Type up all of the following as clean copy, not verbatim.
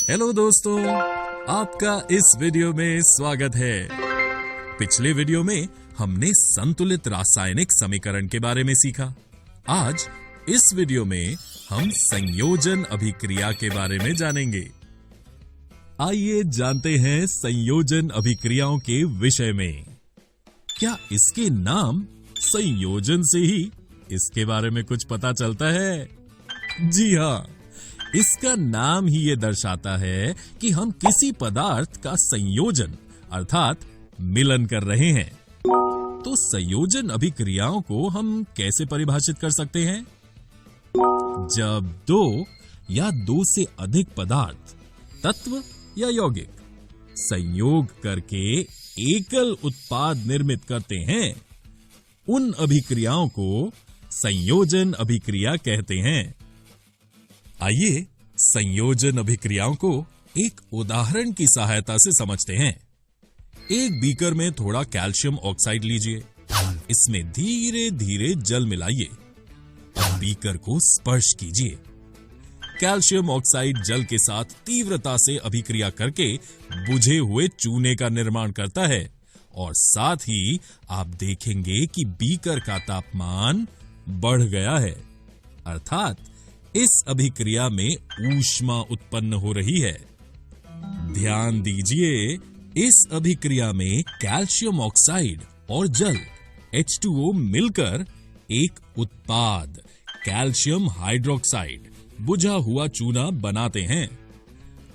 Hello दोस्तों, आपका इस वीडियो में स्वागत है। पिछले वीडियो में हमने संतुलित रासायनिक समीकरण के बारे में सीखा। आज इस वीडियो में हम संयोजन अभिक्रिया के बारे में जानेंगे। आइए जानते हैं संयोजन अभिक्रियाओं के विषय में। क्या इसके नाम संयोजन से ही इसके बारे में कुछ पता चलता है? जी हाँ, इसका नाम ही ये दर्शाता है कि हम किसी पदार्थ का संयोजन अर्थात मिलन कर रहे हैं। तो संयोजन अभिक्रियाओं को हम कैसे परिभाषित कर सकते हैं? जब दो या दो से अधिक पदार्थ, तत्व या यौगिक संयोग करके एकल उत्पाद निर्मित करते हैं, उन अभिक्रियाओं को संयोजन अभिक्रिया कहते हैं। आइए संयोजन अभिक्रियाओं को एक उदाहरण की सहायता से समझते हैं। एक बीकर में थोड़ा कैल्शियम ऑक्साइड लीजिए, इसमें धीरे धीरे जल मिलाइए, बीकर को स्पर्श कीजिए। कैल्शियम ऑक्साइड जल के साथ तीव्रता से अभिक्रिया करके बुझे हुए चूने का निर्माण करता है और साथ ही आप देखेंगे कि बीकर का तापमान बढ़ गया है, अर्थात इस अभिक्रिया में ऊष्मा उत्पन्न हो रही है। ध्यान दीजिए, इस अभिक्रिया में कैल्शियम ऑक्साइड और जल H2O मिलकर एक उत्पाद कैल्शियम हाइड्रोक्साइड बुझा हुआ चूना बनाते हैं।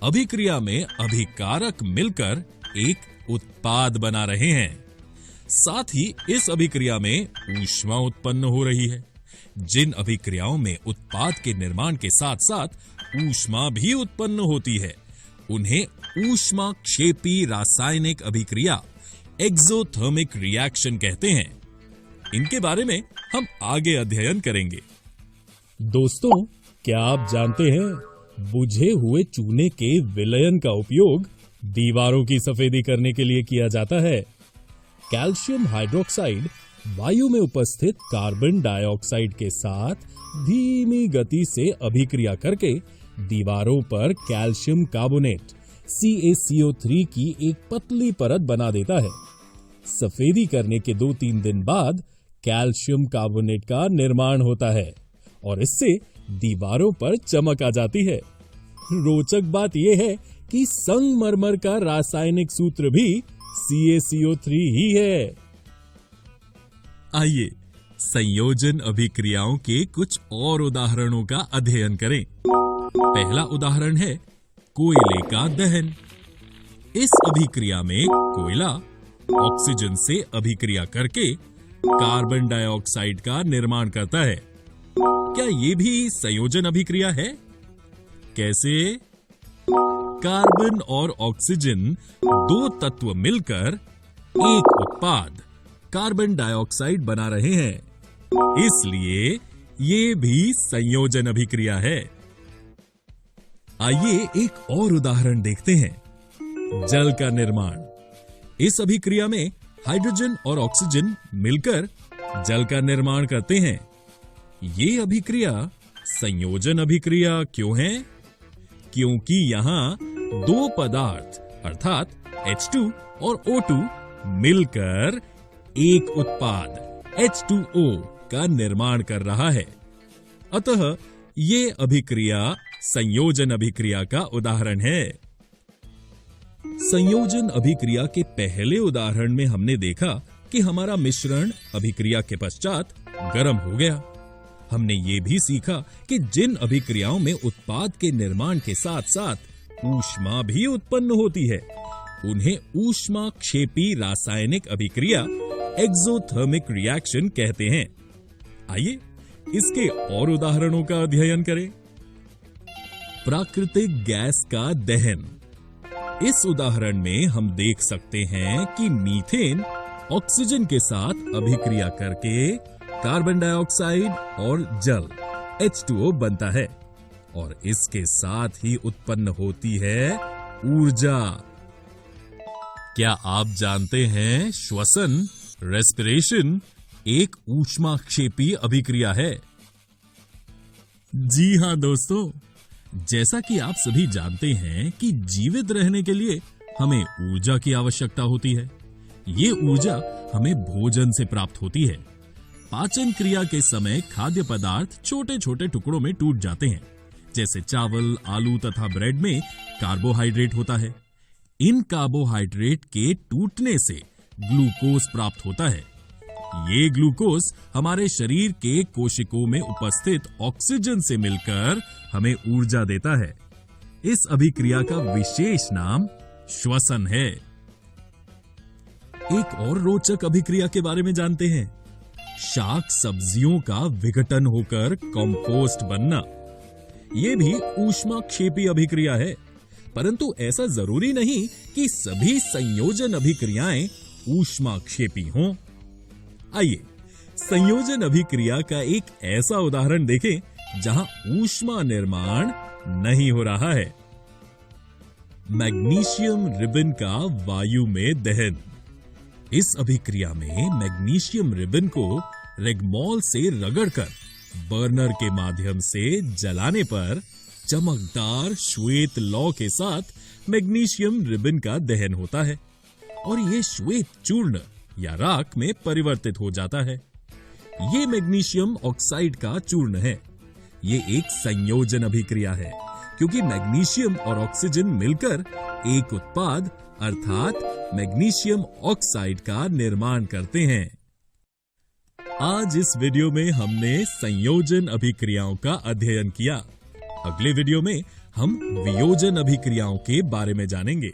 अभिक्रिया में अभिकारक मिलकर एक उत्पाद बना रहे हैं। साथ ही इस अभिक्रिया में ऊष्मा उत्पन्न हो रही है। जिन अभिक्रियाओं में उत्पाद के निर्माण के साथ साथ ऊष्मा भी उत्पन्न होती है, उन्हें ऊष्माक्षेपी रासायनिक अभिक्रिया एक्सोथर्मिक रिएक्शन कहते हैं। इनके बारे में हम आगे अध्ययन करेंगे। दोस्तों, क्या आप जानते हैं बुझे हुए चूने के विलयन का उपयोग दीवारों की सफेदी करने के लिए किया जाता है। कैल्शियम हाइड्रोक्साइड वायु में उपस्थित कार्बन डाइऑक्साइड के साथ धीमी गति से अभिक्रिया करके दीवारों पर कैल्शियम कार्बोनेट CaCO3 की एक पतली परत बना देता है। सफेदी करने के 2-3 दिन बाद कैल्शियम कार्बोनेट का निर्माण होता है और इससे दीवारों पर चमक आ जाती है। रोचक बात यह है कि संगमरमर का रासायनिक सूत्र भी CaCO3 ही है। आइए संयोजन अभिक्रियाओं के कुछ और उदाहरणों का अध्ययन करें। पहला उदाहरण है कोयले का दहन। इस अभिक्रिया में कोयला ऑक्सीजन से अभिक्रिया करके कार्बन डाइऑक्साइड का निर्माण करता है। क्या ये भी संयोजन अभिक्रिया है? कैसे? कार्बन और ऑक्सीजन दो तत्व मिलकर एक उत्पाद कार्बन डाइऑक्साइड बना रहे हैं, इसलिए ये भी संयोजन अभिक्रिया है। आइए एक और उदाहरण देखते हैं। जल का निर्माण। इस अभिक्रिया में हाइड्रोजन और ऑक्सीजन मिलकर जल का निर्माण करते हैं। ये अभिक्रिया संयोजन अभिक्रिया क्यों है? क्योंकि यहां दो पदार्थ अर्थात H2 और O2 मिलकर एक उत्पाद H2O का निर्माण कर रहा है। अतः ये अभिक्रिया संयोजन अभिक्रिया का उदाहरण है। संयोजन अभिक्रिया के पहले उदाहरण में हमने देखा कि हमारा मिश्रण अभिक्रिया के पश्चात गर्म हो गया। हमने ये भी सीखा कि जिन अभिक्रियाओं में उत्पाद के निर्माण के साथ साथ ऊष्मा भी उत्पन्न होती है, उन्हें ऊष्माक्षेपी रासायनिक अभिक्रिया एक्सोथर्मिक रिएक्शन कहते हैं। आइए इसके और उदाहरणों का अध्ययन करें। प्राकृतिक गैस का दहन। इस उदाहरण में हम देख सकते हैं कि मीथेन ऑक्सीजन के साथ अभिक्रिया करके कार्बन डाइऑक्साइड और जल H2O बनता है और इसके साथ ही उत्पन्न होती है ऊर्जा। क्या आप जानते हैं श्वसन रेस्पिरेशन एक ऊष्माक्षेपी अभिक्रिया है? जी हां दोस्तों, जैसा कि आप सभी जानते हैं कि जीवित रहने के लिए हमें ऊर्जा की आवश्यकता होती है। ये ऊर्जा हमें भोजन से प्राप्त होती है। पाचन क्रिया के समय खाद्य पदार्थ छोटे छोटे टुकड़ों में टूट जाते हैं। जैसे चावल, आलू तथा ब्रेड में कार्बोहाइड्रेट होता है। इन कार्बोहाइड्रेट के टूटने से ग्लूकोज प्राप्त होता है। ये ग्लूकोज हमारे शरीर के कोशिकाओं में उपस्थित ऑक्सीजन से मिलकर हमें ऊर्जा देता है। इस अभिक्रिया का विशेष नाम श्वसन है। एक और रोचक अभिक्रिया के बारे में जानते हैं, शाक सब्जियों का विघटन होकर कंपोस्ट बनना। यह भी ऊष्माक्षेपी अभिक्रिया है, परंतु ऐसा जरूरी नहीं कि सभी संयोजन अभिक्रियाएं ऊष्माक्षेपी हों। आइए संयोजन अभिक्रिया का एक ऐसा उदाहरण देखें जहां ऊष्मा निर्माण नहीं हो रहा है। मैग्नीशियम रिबन का वायु में दहन। इस अभिक्रिया में मैग्नीशियम रिबन को रेगमॉल से रगड़कर बर्नर के माध्यम से जलाने पर चमकदार श्वेत लौ के साथ मैग्नीशियम रिबन का दहन होता है और यह श्वेत चूर्ण या राख में परिवर्तित हो जाता है। यह मैग्नीशियम ऑक्साइड का चूर्ण है। यह एक संयोजन अभिक्रिया है क्योंकि मैग्नीशियम और ऑक्सीजन मिलकर एक उत्पाद अर्थात मैग्नीशियम ऑक्साइड का निर्माण करते हैं। आज इस वीडियो में हमने संयोजन अभिक्रियाओं का अध्ययन किया। अगले वीडियो में हम वियोजन अभिक्रियाओं के बारे में जानेंगे।